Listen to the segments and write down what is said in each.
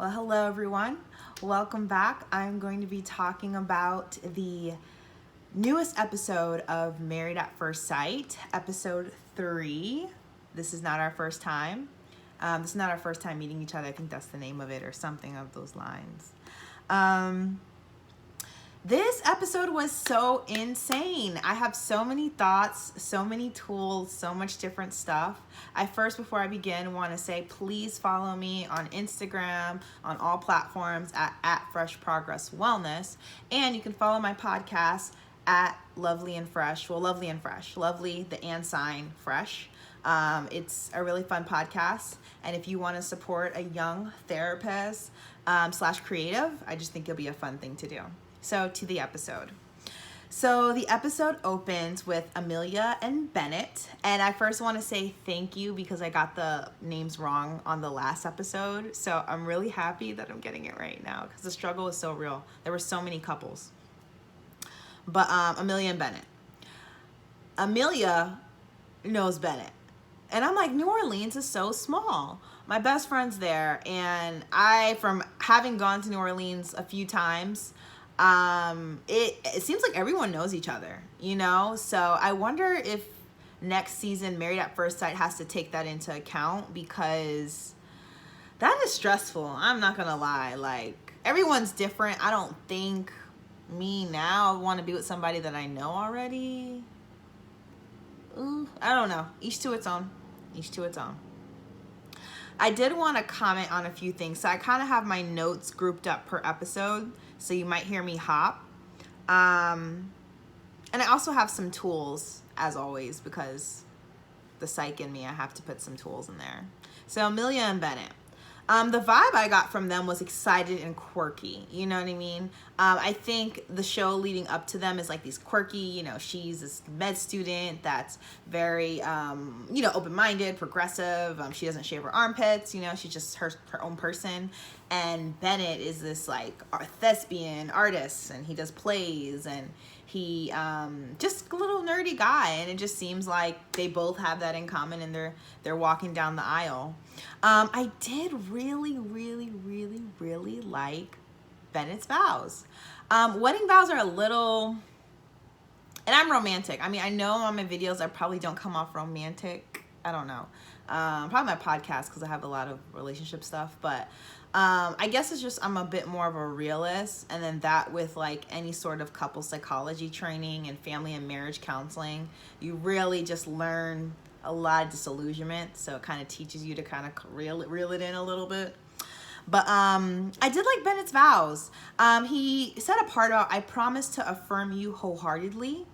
Well, hello everyone. Welcome back. I'm going to be talking about the newest episode of Married at First Sight, episode 3. This is not our first time. This is not our first time meeting each other. I think that's the name of it or something of those lines. This episode was so insane. I have so many thoughts, so many tools, so much different stuff. Before I begin, want to say please follow me on Instagram, on all platforms at Fresh Progress Wellness. And you can follow my podcast at Lovely and Fresh. Well, Lovely and Fresh. Lovely, the and sign, fresh. It's a really fun podcast. And if you want to support a young therapist / creative, I just think it'll be a fun thing to do. So to the episode. So the episode opens with Amelia and Bennett. And I first want to say thank you because I got the names wrong on the last episode. So I'm really happy that I'm getting it right now because the struggle was so real. There were so many couples. But Amelia and Bennett. Amelia knows Bennett. And I'm like, New Orleans is so small. My best friend's there. And from having gone to New Orleans a few times, it seems like everyone knows each other, you know? So I wonder if next season Married at First Sight has to take that into account because that is stressful. I'm not gonna lie. Like, everyone's different. I don't think me now want to be with somebody that I know already. I don't know. Each to its own. Each to its own. I did want to comment on a few things. So I kind of have my notes grouped up per episode. So you might hear me hop. And I also have some tools, as always, because the psych in me, I have to put some tools in there. So Amelia and Bennett. The vibe I got from them was excited and quirky. You know what I mean? I think the show leading up to them is like these quirky, you know, she's this med student that's very, open-minded, progressive. She doesn't shave her armpits, you know, she's just her own person. And Bennett is this like thespian artist and he does plays and he just a little nerdy guy. And it just seems like they both have that in common and they're walking down the aisle. I did really like Bennett's vows. Wedding vows are a little, and I'm romantic. I mean, I know on my videos I probably don't come off romantic. I don't know. Probably my podcast because I have a lot of relationship stuff, but I guess it's just I'm a bit more of a realist, and then that with like any sort of couple psychology training and family and marriage counseling, you really just learn a lot of disillusionment, so it kind of teaches you to kind of reel it in a little bit. But I did like Bennett's vows. He said a part about, I promise to affirm you wholeheartedly,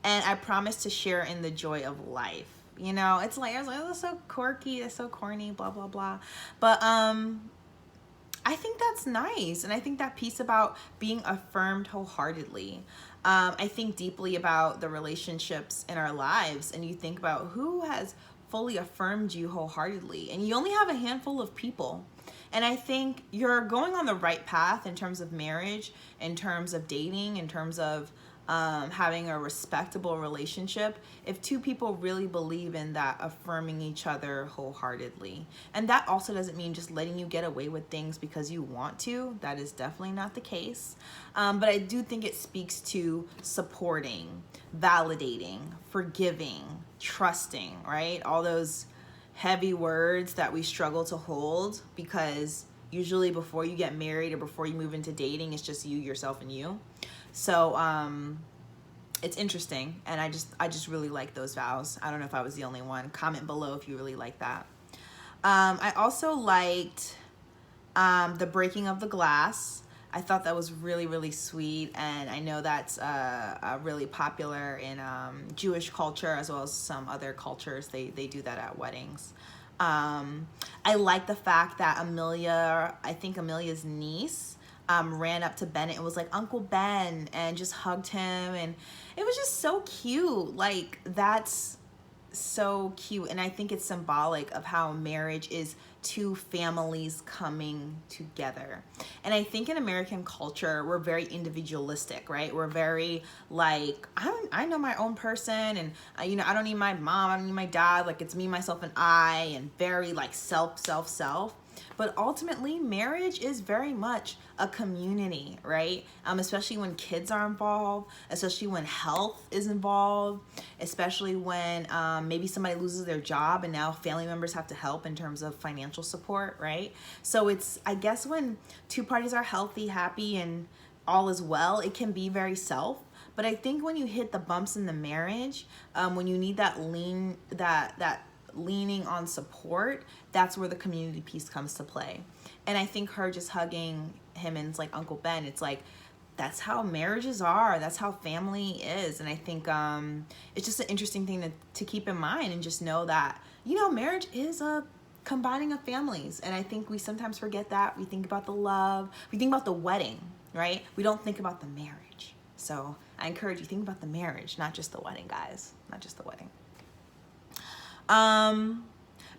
and I promise to share in the joy of life. You know, it's like, I was like, oh, that's so quirky, that's so corny, blah, blah, blah. But I think that's nice. And I think that piece about being affirmed wholeheartedly. I think deeply about the relationships in our lives, and you think about who has fully affirmed you wholeheartedly, and you only have a handful of people. And I think you're going on the right path in terms of marriage, in terms of dating, in terms of having a respectable relationship, if two people really believe in that affirming each other wholeheartedly. And that also doesn't mean just letting you get away with things because you want to. That is definitely not the case. But I do think it speaks to supporting, validating, forgiving, trusting, right? All those heavy words that we struggle to hold because usually before you get married or before you move into dating, it's just you, yourself, and you. So it's interesting, and I just really like those vows. I don't know if I was the only one. Comment below if you really like that. I also liked the breaking of the glass. I thought that was really sweet, and I know that's really popular in Jewish culture as well as some other cultures. They do that at weddings. I like the fact that Amelia's niece, ran up to Bennett and was like, Uncle Ben, and just hugged him, and it was just so cute. Like, that's so cute, and I think it's symbolic of how marriage is two families coming together. And I think in American culture, we're very individualistic, right? We're very like, I know my own person, and I don't need my mom, I don't need my dad, like it's me, myself, and I, and very like self. But ultimately, marriage is very much a community, right? Especially when kids are involved, especially when health is involved, especially when maybe somebody loses their job and now family members have to help in terms of financial support, right? So it's, I guess, when two parties are healthy, happy, and all is well, it can be very self. But I think when you hit the bumps in the marriage, when you need that leaning on support, that's where the community piece comes to play. And I think her just hugging him and it's like Uncle Ben, it's like, that's how marriages are. That's how family is. And I think it's just an interesting thing to keep in mind, and just know that, you know, marriage is a combining of families. And I think we sometimes forget that. We think about the love. We think about the wedding, right? We don't think about the marriage. So I encourage you, think about the marriage, not just the wedding, guys. Not just the wedding.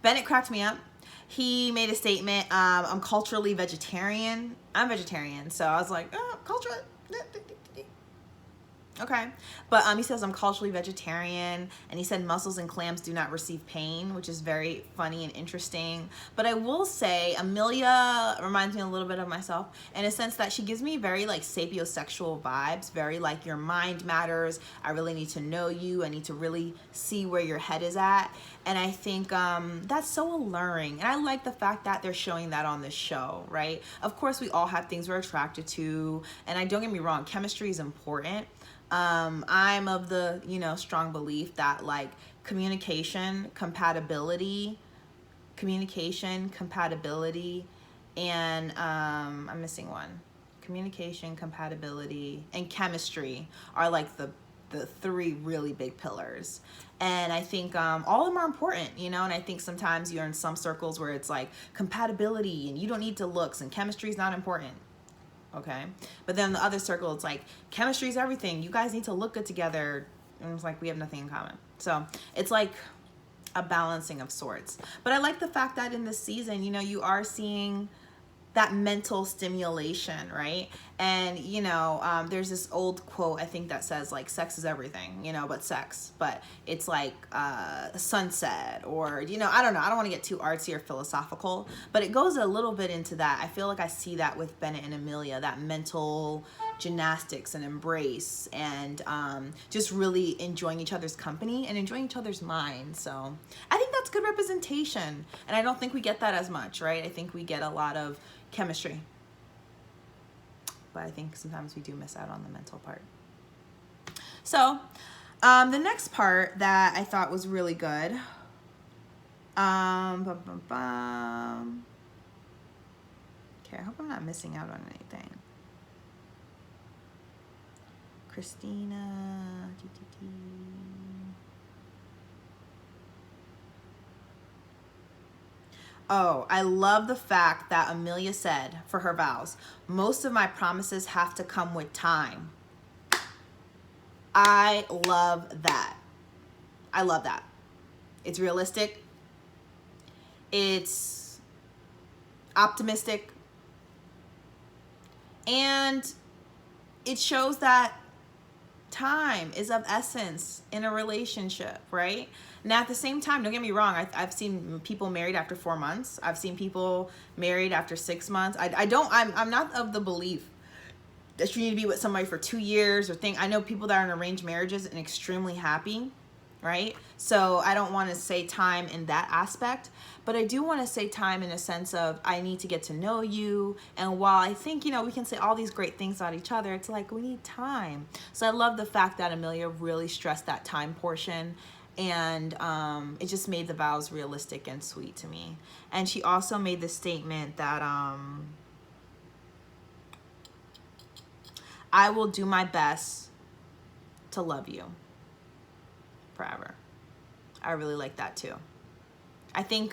Bennett cracked me up. He made a statement, I'm culturally vegetarian. I'm vegetarian, so I was like, oh, culturally. Okay. But he says, I'm culturally vegetarian, and he said mussels and clams do not receive pain, which is very funny and interesting. But I will say Amelia reminds me a little bit of myself in a sense that she gives me very like sapiosexual vibes, very like your mind matters. I really need to know you. I need to really see where your head is at. And I think that's so alluring. And I like the fact that they're showing that on this show, right? Of course, we all have things we're attracted to. And I don't get me wrong, chemistry is important. I'm of the, you know, strong belief that like communication, compatibility, and I'm missing one. Communication, compatibility, and chemistry are like the three really big pillars. And I think all of them are important, you know, and I think sometimes you're in some circles where it's like compatibility and you don't need to looks and chemistry is not important. Okay. But then the other circle, it's like chemistry is everything. You guys need to look good together. And it's like we have nothing in common. So it's like a balancing of sorts. But I like the fact that in this season, you know, you are seeing that mental stimulation, right? And, you know, there's this old quote, I think, that says like sex is everything, you know, but it's like sunset, or, you know, I don't know. I don't want to get too artsy or philosophical, but it goes a little bit into that. I feel like I see that with Bennett and Amelia, that mental gymnastics and embrace, and just really enjoying each other's company and enjoying each other's minds. So I think that's good representation. And I don't think we get that as much, right? I think we get a lot of chemistry, but I think sometimes we do miss out on the mental part. So the next part that I thought was really good, okay, I hope I'm not missing out on anything. Christina, oh, I love the fact that Amelia said for her vows, most of my promises have to come with time. I love that. I love that. It's realistic. It's optimistic. And it shows that time is of essence in a relationship, right? Now, at the same time, don't get me wrong, I've seen people married after 4 months. I've seen people married after 6 months. I'm not of the belief that you need to be with somebody for 2 years or I know people that are in arranged marriages and extremely happy, right? So I don't want to say time in that aspect, but I do want to say time in a sense of I need to get to know you. And while I think, you know, we can say all these great things about each other, it's like we need time. So I love the fact that Amelia really stressed that time portion, and it just made the vows realistic and sweet to me. And she also made the statement that I will do my best to love you forever. I really like that too. I think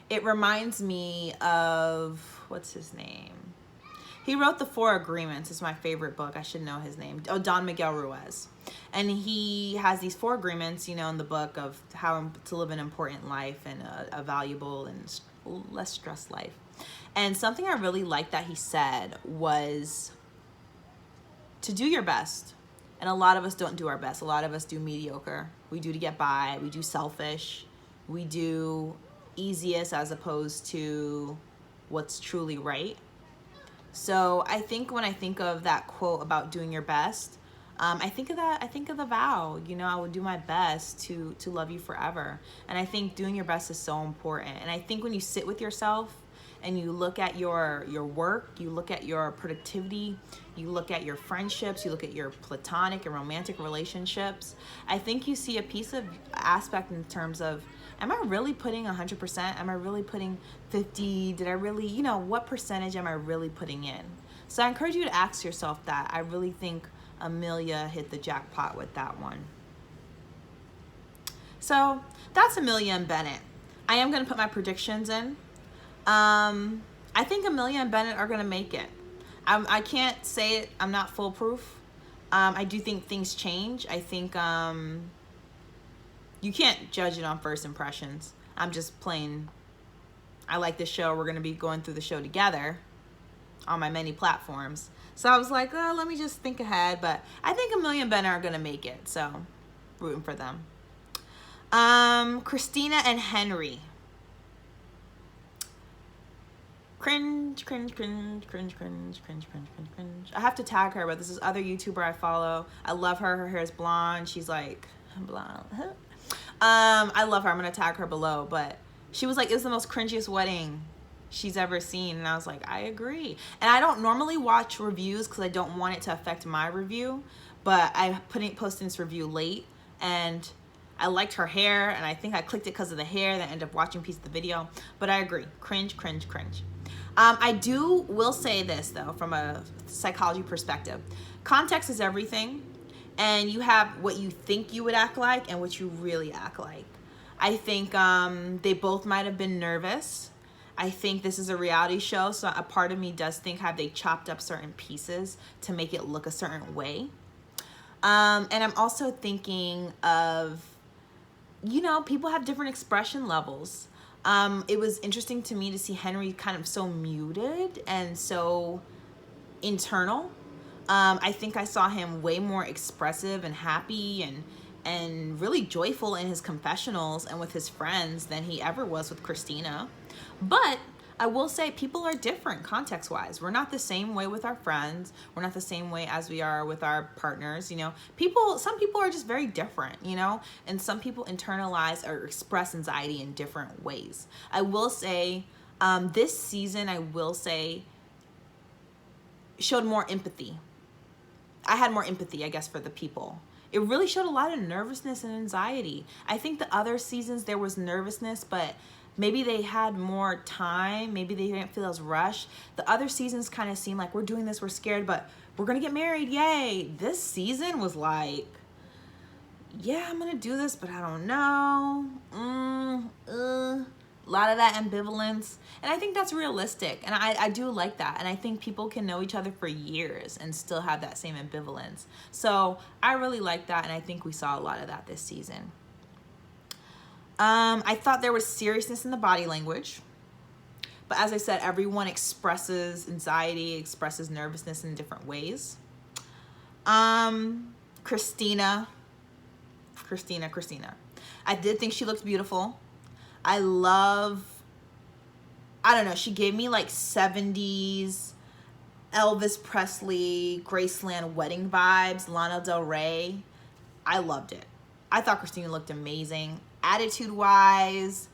it reminds me of, what's his name? He wrote The Four Agreements. It's my favorite book. I should know his name. Oh, Don Miguel Ruiz. And he has these 4 agreements, you know, in the book of how to live an important life and a valuable and less stressed life. And something I really liked that he said was to do your best. And a lot of us don't do our best. A lot of us do mediocre. We do to get by. We do selfish. We do easiest as opposed to what's truly right. So I think when I think of that quote about doing your best, I think of that. I think of the vow. You know, I would do my best to love you forever. And I think doing your best is so important. And I think when you sit with yourself and you look at your work, you look at your productivity, you look at your friendships, you look at your platonic and romantic relationships, I think you see a piece of aspect in terms of, am I really putting 100%? Am I really putting 50? Did I really, you know, what percentage am I really putting in? So I encourage you to ask yourself that. I really think Amelia hit the jackpot with that one. So that's Amelia and Bennett. I am going to put my predictions in. I think Amelia and Bennett are going to make it. I can't say it. I'm not foolproof. I do think things change. I think you can't judge it on first impressions. I'm just plain, I like this show. We're going to be going through the show together on my many platforms. So I was like, oh, let me just think ahead. But I think Amelia and Bennett are going to make it. So rooting for them. Christina and Henry. Cringe, cringe, cringe, cringe, cringe, cringe, cringe, cringe, cringe. I have to tag her, but this is other YouTuber I follow. I love her. Her hair is blonde. She's like, blonde. I love her. I'm going to tag her below. But she was like, it was the most cringiest wedding she's ever seen. And I was like, I agree. And I don't normally watch reviews because I don't want it to affect my review. But I posted this review late. And I liked her hair. And I think I clicked it because of the hair. Then I ended up watching a piece of the video. But I agree. Cringe, cringe, cringe. I will say this, though, from a psychology perspective. Context is everything. And you have what you think you would act like and what you really act like. I think they both might have been nervous. I think this is a reality show, so a part of me does think have they chopped up certain pieces to make it look a certain way. And I'm also thinking of, you know, people have different expression levels. It was interesting to me to see Henry kind of so muted and so internal. I think I saw him way more expressive and happy and really joyful in his confessionals and with his friends than he ever was with Christina. But I will say people are different context-wise. We're not the same way with our friends. We're not the same way as we are with our partners, you know. Some people are just very different, you know, and some people internalize or express anxiety in different ways. I will say this season, showed more empathy. I had more empathy, I guess, for the people. It really showed a lot of nervousness and anxiety. I think the other seasons there was nervousness, but maybe they had more time. Maybe they didn't feel as rushed. The other seasons kind of seemed like we're doing this, we're scared, but we're going to get married. Yay. This season was like, yeah, I'm going to do this, but I don't know. A lot of that ambivalence. And I think that's realistic. And I do like that. And I think people can know each other for years and still have that same ambivalence. So I really like that. And I think we saw a lot of that this season. I thought there was seriousness in the body language. But as I said, everyone expresses anxiety, expresses nervousness in different ways. Christina. I did think she looked beautiful. I don't know, she gave me like 70s Elvis Presley, Graceland wedding vibes, Lana Del Rey. I loved it. I thought Christina looked amazing. Attitude-wise,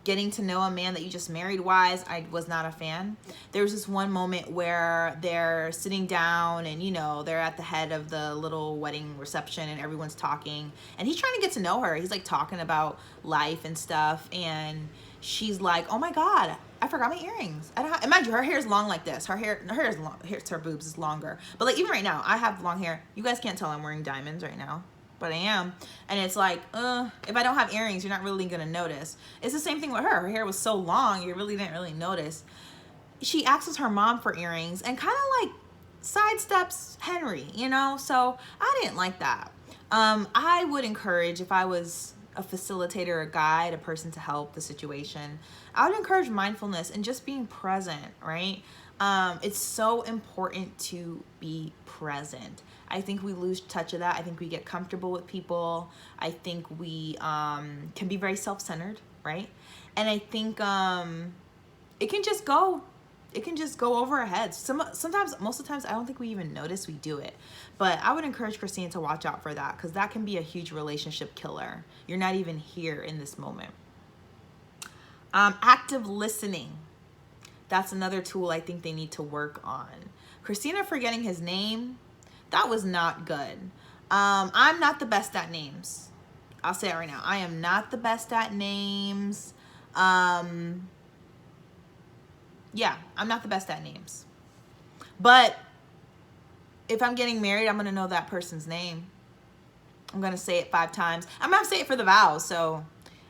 getting to know a man that you just married-wise, I was not a fan. There was this one moment where they're sitting down and, you know, they're at the head of the little wedding reception and everyone's talking. And he's trying to get to know her. He's, like, talking about life and stuff. And she's like, oh, my God, I forgot my earrings. Imagine her hair is long like this. Her hair is long. Her boobs is longer. But, like, even right now, I have long hair. You guys can't tell I'm wearing diamonds right now. But I am. And it's like, if I don't have earrings, you're not really going to notice. It's the same thing with her. Her hair was so long, you really didn't really notice. She asks her mom for earrings and kind of like sidesteps Henry, you know? So I didn't like that. I would encourage, if I was a facilitator, a guide, a person to help the situation, I would encourage mindfulness and just being present, right? It's so important to be present. I think we lose touch of that. I think we get comfortable with people. I think we can be very self-centered, right? And I think it can just go it can just go over our heads. Sometimes, most of the times, I don't think we even notice we do it. But I would encourage Christina to watch out for that, because that can be a huge relationship killer. You're not even here in this moment. Active listening. That's another tool I think they need to work on. Christina forgetting his name, that was not good. I'm not the best at names. I'll say it right now. I am not the best at names. Yeah, I'm not the best at names. But if I'm getting married, I'm going to know that person's name. I'm going to say it 5 times. I'm going to say it for the vows, so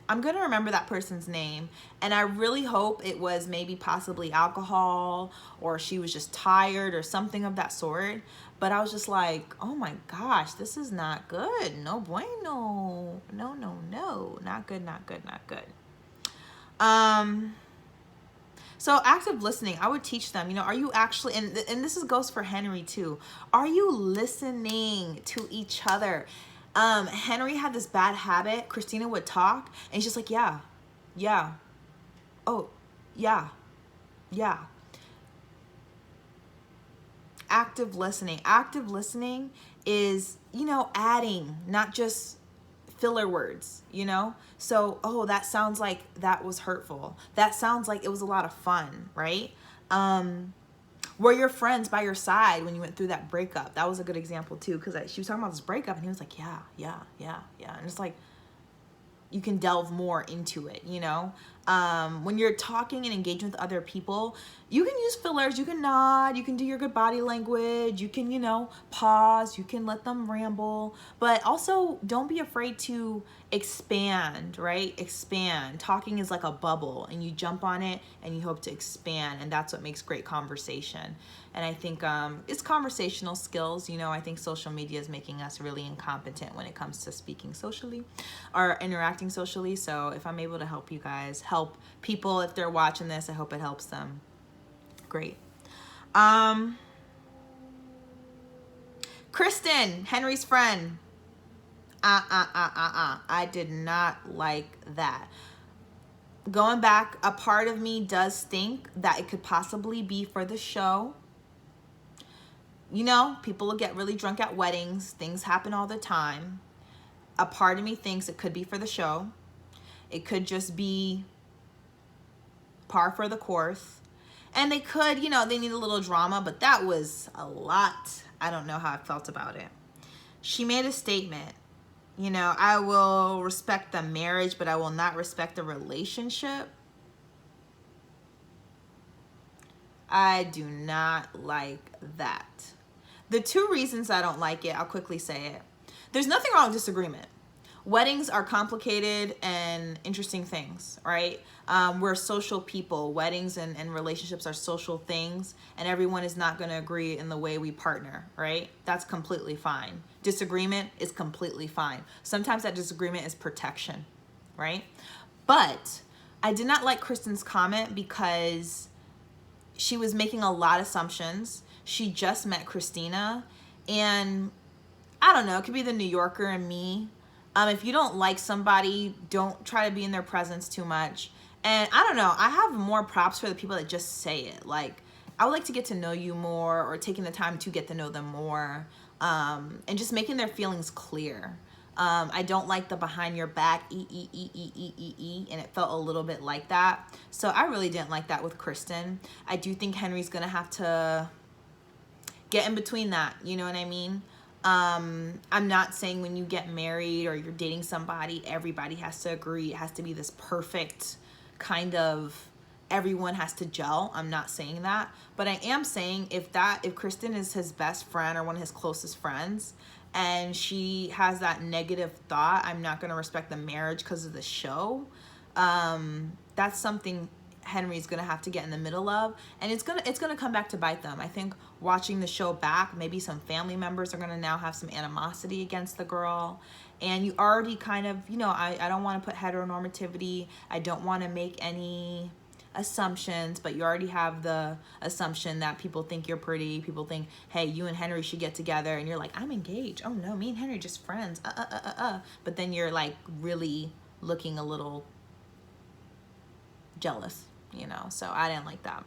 I'm going to remember that person's name. And I really hope it was maybe possibly alcohol, or she was just tired or something of that sort. But I was just like, oh my gosh, this is not good. No bueno. No, no, no. Not good, not good, not good. So active listening, I would teach them, you know, are you actually, and this goes for Henry too, are you listening to each other? Henry had this bad habit. Christina would talk and he's just like, yeah, yeah, oh, yeah, yeah. Active listening. Active listening is, you know, adding, not just filler words, you know? So, oh, that sounds like that was hurtful. That sounds like it was a lot of fun, right? Were your friends by your side when you went through that breakup? That was a good example too, because she was talking about this breakup and he was like, yeah, yeah, yeah, yeah. And it's like, you can delve more into it, you know? When you're talking and engaging with other people, you can use fillers, you can nod, you can do your good body language, you can, you know, pause, you can let them ramble, but also don't be afraid to expand, right? Expand. Talking is like a bubble and you jump on it and you hope to expand, and that's what makes great conversation. And I think it's conversational skills. You know, I think social media is making us really incompetent when it comes to speaking socially or interacting socially. So if I'm able to help you guys, help people if they're watching this, I hope it helps them. Great. Kristen, Henry's friend. I did not like that. Going back, a part of me does think that it could possibly be for the show. You know, people will get really drunk at weddings. Things happen all the time. A part of me thinks it could be for the show. It could just be par for the course. And they could, you know, they need a little drama, but that was a lot. I don't know how I felt about it. She made a statement. You know, I will respect the marriage, but I will not respect the relationship. I do not like that. The 2 reasons I don't like it, I'll quickly say it. There's nothing wrong with disagreement. Weddings are complicated and interesting things, right? We're social people. Weddings and relationships are social things, and everyone is not going to agree in the way we partner, right? That's completely fine. Disagreement is completely fine. Sometimes that disagreement is protection, right? But I did not like Kristen's comment because she was making a lot of assumptions. She just met Christina, and I don't know, it could be the New Yorker in me. If you don't like somebody, don't try to be in their presence too much. And I don't know, I have more props for the people that just say it. Like, I would like to get to know you more, or taking the time to get to know them more, and just making their feelings clear. I don't like the behind your back, and it felt a little bit like that. So I really didn't like that with Kristen. I do think Henry's gonna have to get in between that, you know what I mean? I'm not saying when you get married or you're dating somebody, everybody has to agree. It has to be this perfect kind of, everyone has to gel. I'm not saying that, but I am saying if Kristen is his best friend or one of his closest friends, and she has that negative thought, I'm not going to respect the marriage because of the show, that's something Henry's gonna have to get in the middle of, and it's gonna come back to bite them. I think watching the show back, maybe some family members are gonna now have some animosity against the girl, and you already kind of, you know, I don't want to put heteronormativity, I don't want to make any assumptions, but you already have the assumption that people think you're pretty, people think, hey, you and Henry should get together, and you're like, I'm engaged, oh no, me and Henry are just friends, but then you're like really looking a little jealous, you know. So I didn't like that.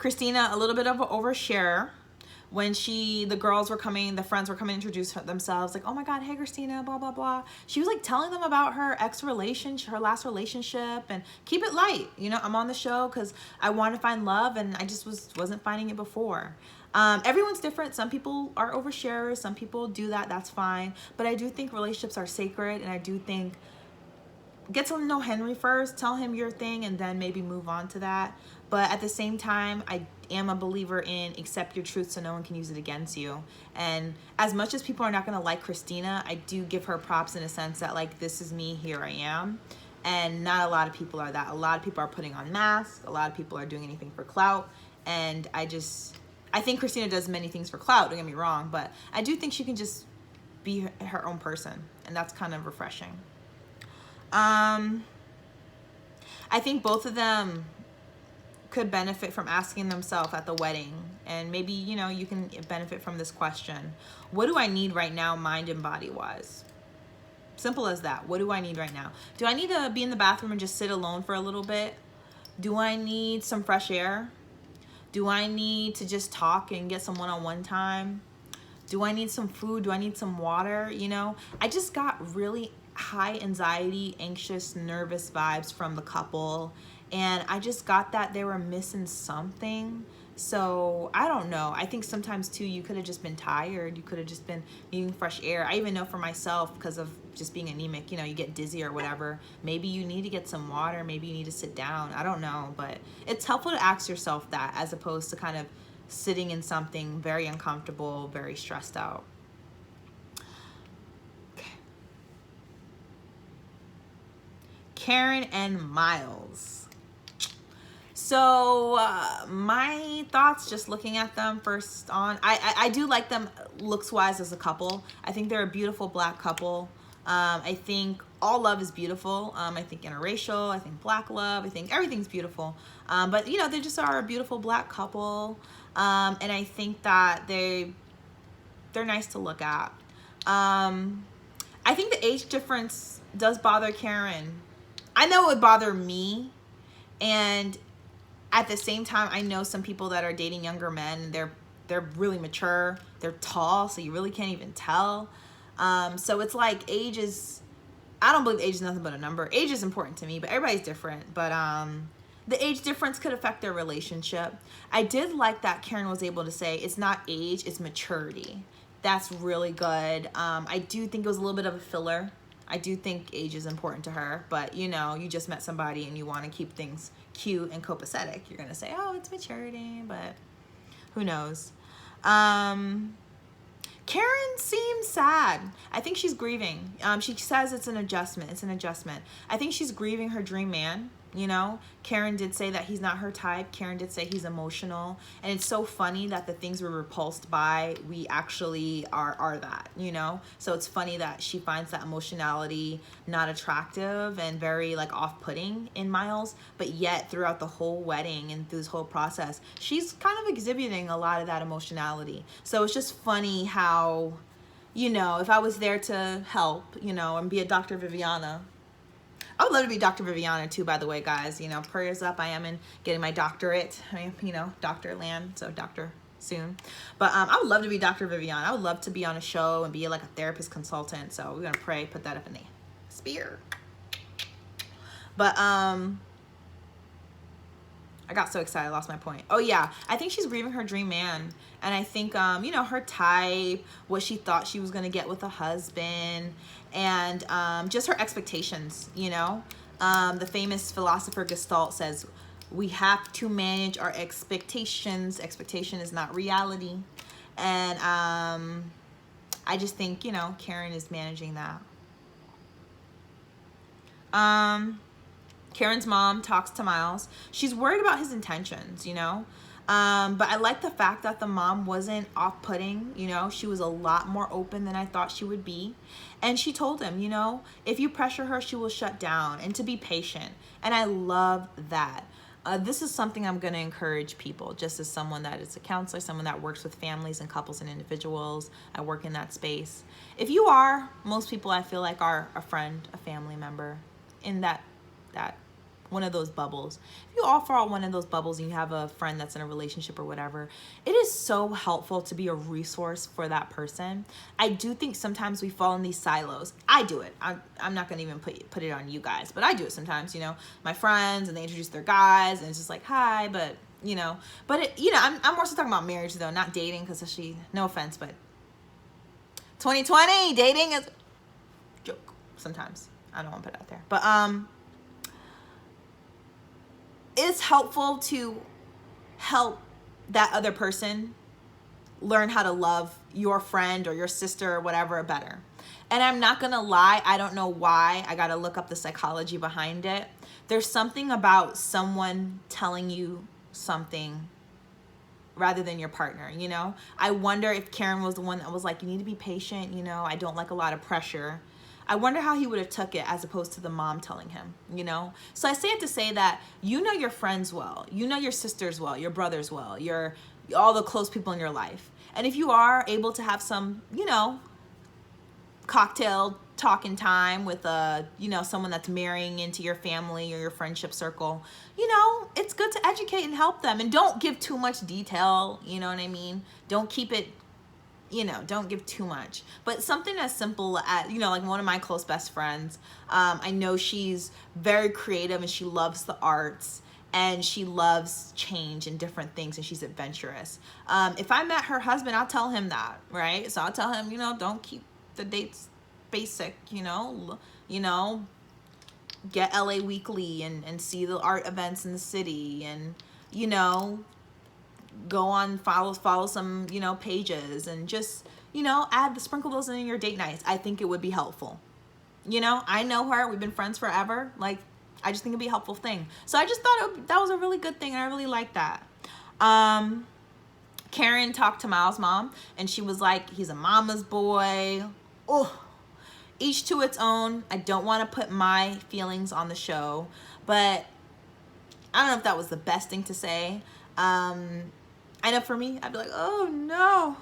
Christina, a little bit of an overshare. When the friends were coming to introduce themselves, like, oh my God, hey Christina, blah, blah, blah. She was like telling them about her her last relationship, and keep it light. You know, I'm on the show because I want to find love, and I just wasn't finding it before. Everyone's different. Some people are oversharers. Some people do that. That's fine. But I do think relationships are sacred, and I do think get to know Henry first, tell him your thing, and then maybe move on to that. But at the same time, I am a believer in accept your truth so no one can use it against you. And as much as people are not going to like Christina, I do give her props in a sense that, like, this is me, here I am. And not a lot of people are that. A lot of people are putting on masks. A lot of people are doing anything for clout. And I think Christina does many things for clout, don't get me wrong, but I do think she can just be her own person. And that's kind of refreshing. I think both of them could benefit from asking themselves at the wedding, and maybe, you know, you can benefit from this question. What do I need right now, mind and body wise? Simple as that. What do I need right now? Do I need to be in the bathroom and just sit alone for a little bit? Do I need some fresh air? Do I need to just talk and get some one-on-one time? Do I need some food? Do I need some water? You know, I just got really high anxiety, anxious, nervous vibes from the couple, and I just got that they were missing something. So I don't know. I think sometimes too, you could have just been tired. You could have just been needing fresh air. I even know for myself, because of just being anemic, you know, you get dizzy or whatever. Maybe you need to get some water. Maybe you need to sit down. I don't know, but it's helpful to ask yourself that, as opposed to kind of sitting in something very uncomfortable, very stressed out. Karen and Miles. So my thoughts, just looking at them first on, I do like them looks wise as a couple. I think they're a beautiful black couple. I think all love is beautiful. I think interracial, I think black love, I think everything's beautiful. But you know, they just are a beautiful black couple. And I think that they're nice to look at. I think the age difference does bother Karen. I know it would bother me, and at the same time, I know some people that are dating younger men. They're really mature. They're tall, so you really can't even tell. So it's like age is. I don't believe age is nothing but a number. Age is important to me, but everybody's different. But the age difference could affect their relationship. I did like that Karen was able to say it's not age, it's maturity. That's really good. I do think it was a little bit of a filler. I do think age is important to her, but you know, you just met somebody and you want to keep things cute and copacetic. You're going to say, oh, it's maturity, but who knows? Karen seems sad. I think she's grieving. She says it's an adjustment. It's an adjustment. I think she's grieving her dream man. You know, Karen did say that he's not her type. Karen did say he's emotional. And it's so funny that the things we're repulsed by, we actually are that, you know? So it's funny that she finds that emotionality not attractive and very like off-putting in Miles, but yet throughout the whole wedding and through this whole process, she's kind of exhibiting a lot of that emotionality. So it's just funny how, you know, if I was there to help, you know, and be a Dr. Viviana, I would love to be Dr. Viviana too, by the way, guys. You know, prayers up. I am in getting my doctorate. You know, doctor land, so doctor soon. But I would love to be Dr. Viviana. I would love to be on a show and be like a therapist consultant. So we're gonna pray, put that up in the spear. But I got so excited, I lost my point. Oh yeah, I think she's grieving her dream man. And I think, you know, her type, what she thought she was gonna get with a husband, and just her expectations, you know? The famous philosopher Gestalt says, we have to manage our expectations. Expectation is not reality. And I just think, you know, Karen is managing that. Karen's mom talks to Miles. She's worried about his intentions, you know? But I like the fact that the mom wasn't off-putting, you know? She was a lot more open than I thought she would be. And she told him, you know, if you pressure her, she will shut down, and to be patient. And I love that. This is something I'm going to encourage people, just as someone that is a counselor, someone that works with families and couples and individuals. I work in that space. If you are, most people I feel like are a friend, a family member in that one of those bubbles. If you all fall in one of those bubbles and you have a friend that's in a relationship or whatever, it is so helpful to be a resource for that person. I do think sometimes we fall in these silos. I do it. I'm not gonna even put it on you guys, but I do it sometimes. You know, my friends, and they introduce their guys, and it's just like, hi, but you know, I'm more so talking about marriage though, not dating, because she, no offense, but 2020 dating is a joke sometimes. I don't want to put it out there, but it's helpful to help that other person learn how to love your friend or your sister or whatever better. And I'm not gonna lie, I don't know why. I gotta look up the psychology behind it. There's something about someone telling you something rather than your partner, you know? I wonder if Karen was the one that was like, you need to be patient, you know? I don't like a lot of pressure. I wonder how he would have took it as opposed to the mom telling him, you know? So I say it to say that you know your friends well, you know your sisters well, your brothers well, all the close people in your life. And if you are able to have some, you know, cocktail talking time with someone that's marrying into your family or your friendship circle, you know, it's good to educate and help them. And don't give too much detail, you know what I mean? Don't keep it, you know, don't give too much. But something as simple as, you know, like one of my close best friends, I know she's very creative and she loves the arts and she loves change and different things, and she's adventurous. If I met her husband, I'll tell him that, right? So I'll tell him, you know, don't keep the dates basic, you know, get LA Weekly and see the art events in the city, and, you know, go on, follow some, you know, pages, and just, you know, sprinkle those in your date nights. I think it would be helpful. You know, I know her, we've been friends forever. Like, I just think it'd be a helpful thing. So I just thought that was a really good thing, and I really like that. Karen talked to Miles' mom, and she was like, he's a mama's boy. Oh, each to its own. I don't want to put my feelings on the show, but I don't know if that was the best thing to say. I know for me, I'd be like, oh no.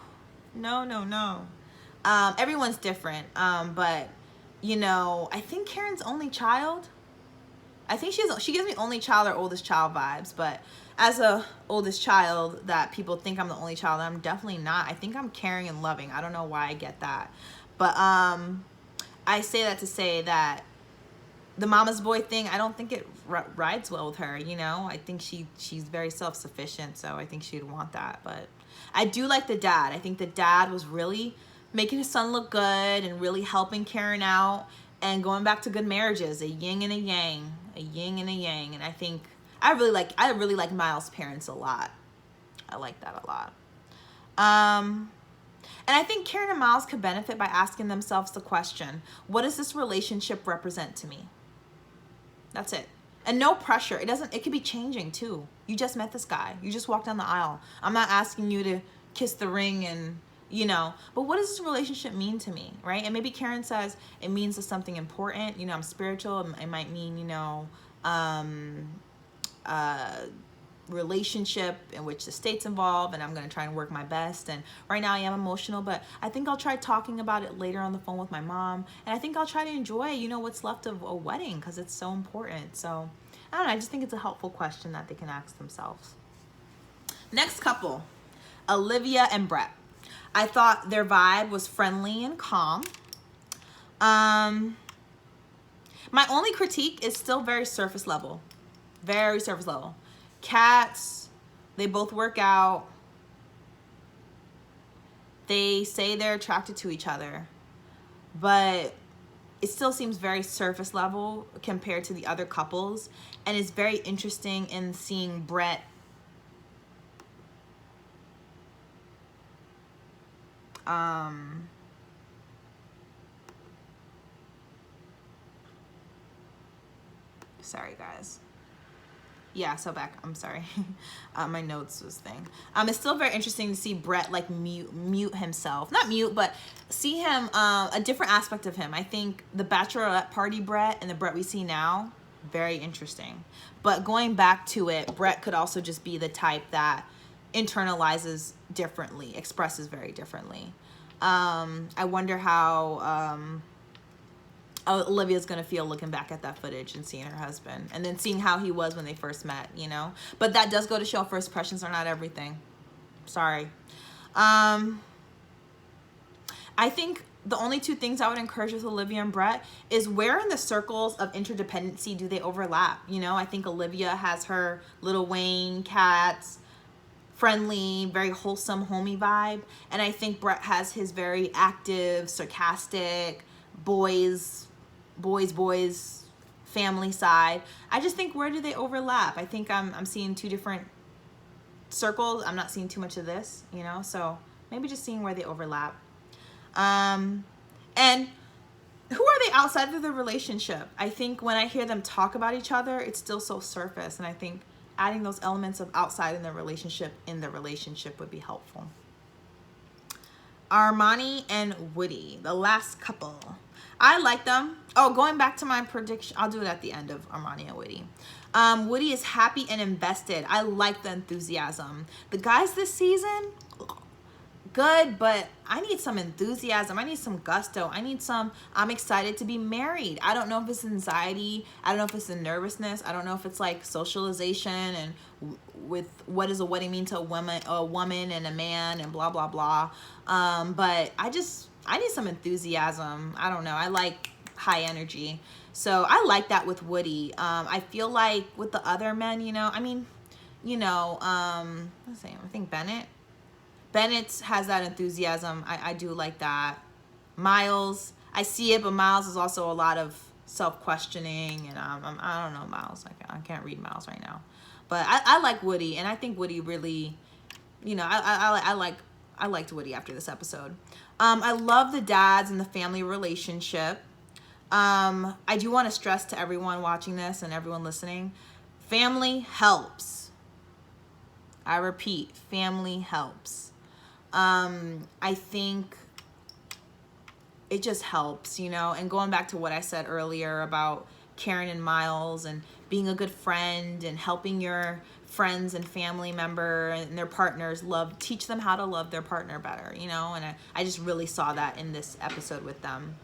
Everyone's different. But you know, I think Karen's only child. I think she gives me only child or oldest child vibes, but as a oldest child that people think I'm the only child, I'm definitely not. I think I'm caring and loving. I don't know why I get that. But I say that to say that the mama's boy thing, I don't think it rides well with her, you know? I think she's very self-sufficient, so I think she'd want that. But I do like the dad. I think the dad was really making his son look good and really helping Karen out and going back to good marriages, a yin and a yang, a yin and a yang. And I think I really like Miles' parents a lot. I like that a lot. And I think Karen and Miles could benefit by asking themselves the question, what does this relationship represent to me? That's it. And no pressure. It could be changing too. You just met this guy. You just walked down the aisle. I'm not asking you to kiss the ring and, you know, but what does this relationship mean to me, right? And maybe Karen says it means something important. You know, I'm spiritual. It might mean, you know, relationship in which the state's involved, and I'm going to try and work my best. And right now I am emotional, but I think I'll try talking about it later on the phone with my mom, and I think I'll try to enjoy, you know, what's left of a wedding, because it's so important. So I don't know, I just think it's a helpful question that they can ask themselves. Next couple, Olivia and Brett. I thought their vibe was friendly and calm. My only critique is still very surface level. Very surface level. Cats, they both work out. They say they're attracted to each other, but it still seems very surface level compared to the other couples. And it's very interesting in seeing Brett sorry guys. Yeah, so back, I'm sorry. My notes was thing. It's still very interesting to see Brett like mute himself. Not mute, but see him, a different aspect of him. I think the bachelorette party Brett and the Brett we see now, very interesting. But going back to it, Brett could also just be the type that internalizes differently, expresses very differently. I wonder how Olivia's gonna feel looking back at that footage and seeing her husband, and then seeing how he was when they first met, you know. But that does go to show first impressions are not everything. Sorry. I think the only two things I would encourage with Olivia and Brett is where in the circles of interdependency do they overlap? You know, I think Olivia has her Lil Wayne, cats, friendly, very wholesome, homey vibe. And I think Brett has his very active, sarcastic, boys, family side. I just think, where do they overlap? I think I'm seeing two different circles. I'm not seeing too much of this, you know, so maybe just seeing where they overlap. And who are they outside of the relationship? I think when I hear them talk about each other, it's still so surface, and I think adding those elements of outside in the relationship would be helpful. Armani and Woody, the last couple. I like them. Oh, going back to my prediction, I'll do it at the end of Armani and Woody. Woody is happy and invested. I like the enthusiasm. The guys this season, good, but I need some enthusiasm. I need some gusto. I need some, I'm excited to be married. I don't know if it's anxiety. I don't know if it's the nervousness. I don't know if it's like socialization and with what does a wedding mean to a woman and a man and blah, blah, blah. But I need some enthusiasm. I don't know. I like high energy. So I like that with Woody. I feel like with the other men, you know, I mean, you know, let's see, I think Bennett has that enthusiasm. I do like that. Miles, I see it, but Miles is also a lot of self-questioning, and I don't know Miles. I can't read Miles right now, but I like Woody, and I think Woody really, you know, I liked Woody after this episode. I love the dads and the family relationship. I do want to stress to everyone watching this and everyone listening, family helps. I repeat, family helps. I think it just helps, you know, and going back to what I said earlier about Karen and Miles and being a good friend and helping your friends and family member and their partners teach them how to love their partner better, you know, and I just really saw that in this episode with them.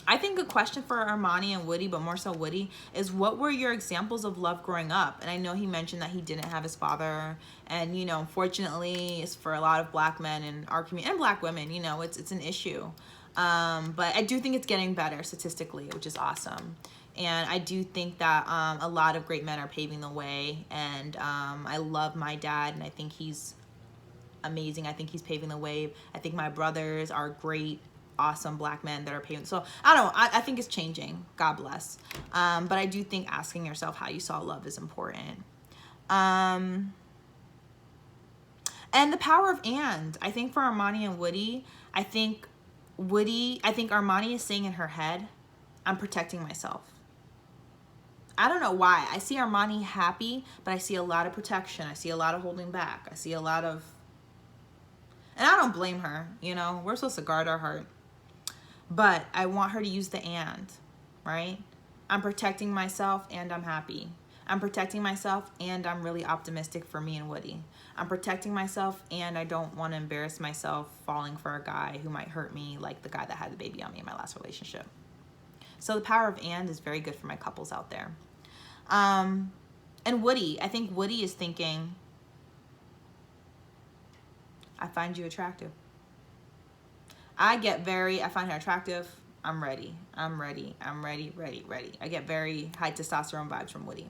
I think a question for Armani and Woody, but more so Woody, is what were your examples of love growing up? And I know he mentioned that he didn't have his father. And, you know, unfortunately, it's for a lot of black men in our community and black women, you know, it's an issue. But I do think it's getting better statistically, which is awesome. And I do think that a lot of great men are paving the way. And I love my dad, and I think he's amazing. I think he's paving the way. I think my brothers are great, awesome black men that are paving. So I don't know. I think it's changing. God bless. But I do think asking yourself how you saw love is important. And the power of and. I think for Armani and Woody, I think Armani is saying in her head, I'm protecting myself. I don't know why. I see Armani happy, but I see a lot of protection. I see a lot of holding back. I see a lot of, and I don't blame her, you know, we're supposed to guard our heart. But I want her to use the and, right? I'm protecting myself and I'm happy. I'm protecting myself and I'm really optimistic for me and Woody. I'm protecting myself and I don't want to embarrass myself falling for a guy who might hurt me like the guy that had the baby on me in my last relationship. So the power of and is very good for my couples out there. And Woody, I think Woody is thinking, I find you attractive. I find her attractive. I'm ready. I get very high testosterone vibes from Woody.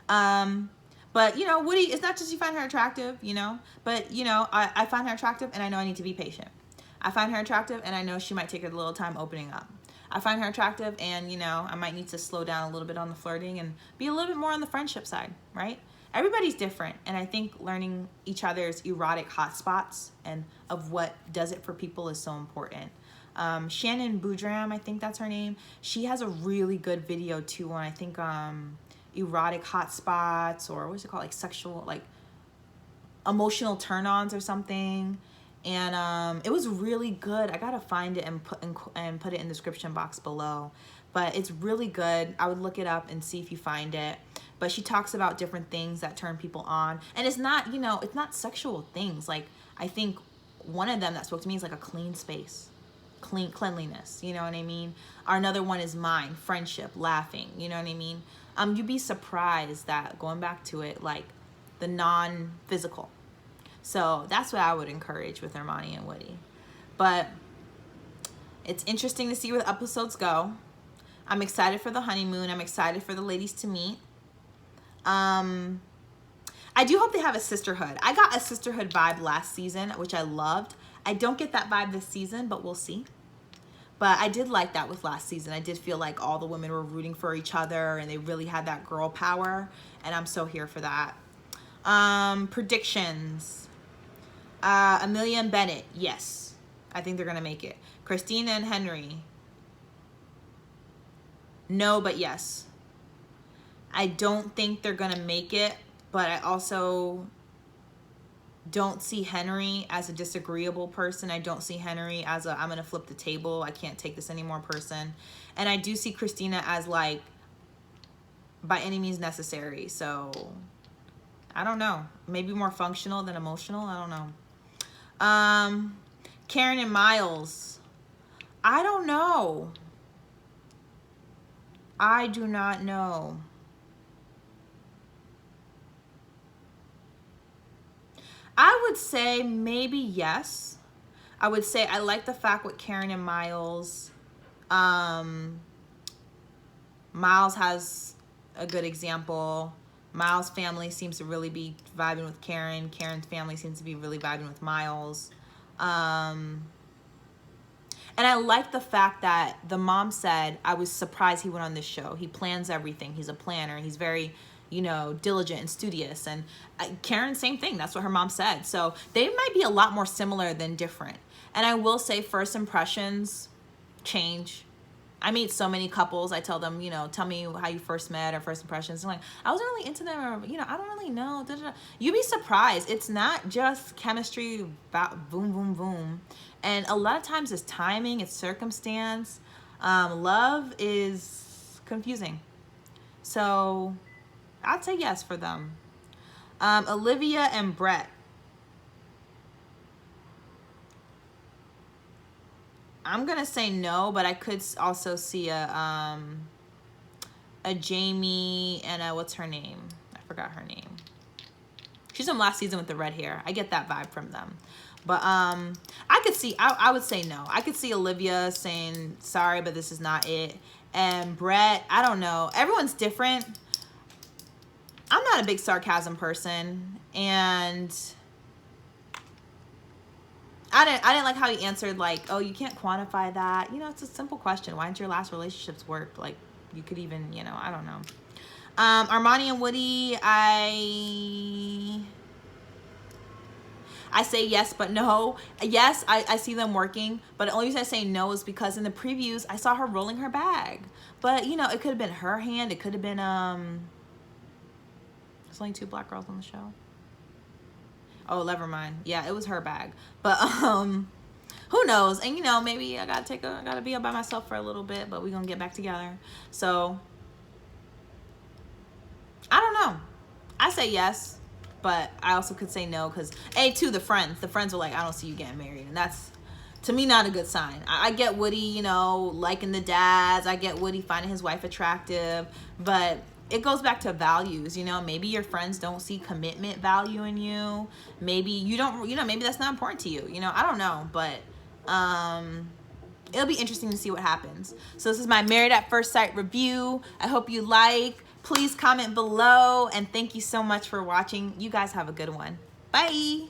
But, you know, Woody, it's not just you find her attractive, you know, but, you know, I find her attractive and I know I need to be patient. I find her attractive and I know she might take a little time opening up. I find her attractive and, you know, I might need to slow down a little bit on the flirting and be a little bit more on the friendship side, right? Everybody's different, and I think learning each other's erotic hotspots and of what does it for people is so important. Shannon Boudram, I think that's her name. She has a really good video too on, I think, erotic hotspots, or what's it called, like sexual, like emotional turn-ons or something. And it was really good. I gotta find it and put it in the description box below. But it's really good. I would look it up and see if you find it. But she talks about different things that turn people on. And it's not, you know, it's not sexual things. Like, I think one of them that spoke to me is like a clean space. cleanliness, you know what I mean? Or another one is mine, friendship, laughing, you know what I mean? You'd be surprised that, going back to it, like the non-physical. So that's what I would encourage with Armani and Woody. But it's interesting to see where the episodes go. I'm excited for the honeymoon. I'm excited for the ladies to meet. I do hope they have a sisterhood. I got a sisterhood vibe last season, which I loved. I don't get that vibe this season, but we'll see. But I did like that with last season. I did feel like all the women were rooting for each other and they really had that girl power. And I'm so here for that. Predictions. Amelia and Bennett, yes. I think they're going to make it. Christina and Henry. No, but yes. I don't think they're going to make it, but I also don't see Henry as a disagreeable person. I don't see Henry as a I'm going to flip the table, I can't take this anymore person. And I do see Christina as like by any means necessary. So I don't know. Maybe more functional than emotional. I don't know. Karen and Miles. I don't know. I do not know. I would say maybe yes. I would say I like the fact with Karen and Miles. Miles has a good example. Miles' family seems to really be vibing with Karen. Karen's family seems to be really vibing with Miles. And I like the fact that the mom said, I was surprised he went on this show. He plans everything. He's a planner. He's very, you know, diligent and studious. And Karen, same thing. That's what her mom said. So they might be a lot more similar than different. And I will say first impressions change. I meet so many couples. I tell them, you know, tell me how you first met or first impressions. I'm like, I wasn't really into them, or, you know, I don't really know. Da, da, da. You'd be surprised. It's not just chemistry, about boom, boom, boom. And a lot of times it's timing, it's circumstance. Love is confusing. So I'd say yes for them. Olivia and Brett. I'm gonna say no, but I could also see a Jamie and a, what's her name? I forgot her name. She's from last season with the red hair. I get that vibe from them. But I could see, I would say no. I could see Olivia saying, sorry, but this is not it. And Brett, I don't know. Everyone's different. I'm not a big sarcasm person. And I didn't like how he answered, like, oh, you can't quantify that. You know, it's a simple question. Why didn't your last relationships work? Like, you could even, you know, I don't know. Armani and Woody, I say yes, but no. Yes, I see them working, but the only reason I say no is because in the previews, I saw her rolling her bag. But, you know, it could have been her hand. It could have been, there's only 2 black girls on the show. Oh, never mind. Yeah, it was her bag. But, who knows? And, you know, maybe I gotta be up by myself for a little bit, but we're gonna get back together. So, I don't know. I say yes. But I also could say no because, too, the friends were like, I don't see you getting married. And that's, to me, not a good sign. I get Woody, you know, liking the dads. I get Woody finding his wife attractive. But it goes back to values, you know. Maybe your friends don't see commitment value in you. Maybe you don't, you know, maybe that's not important to you. You know, I don't know. But it'll be interesting to see what happens. So this is my Married at First Sight review. I hope you like. Please comment below, and thank you so much for watching. You guys have a good one. Bye.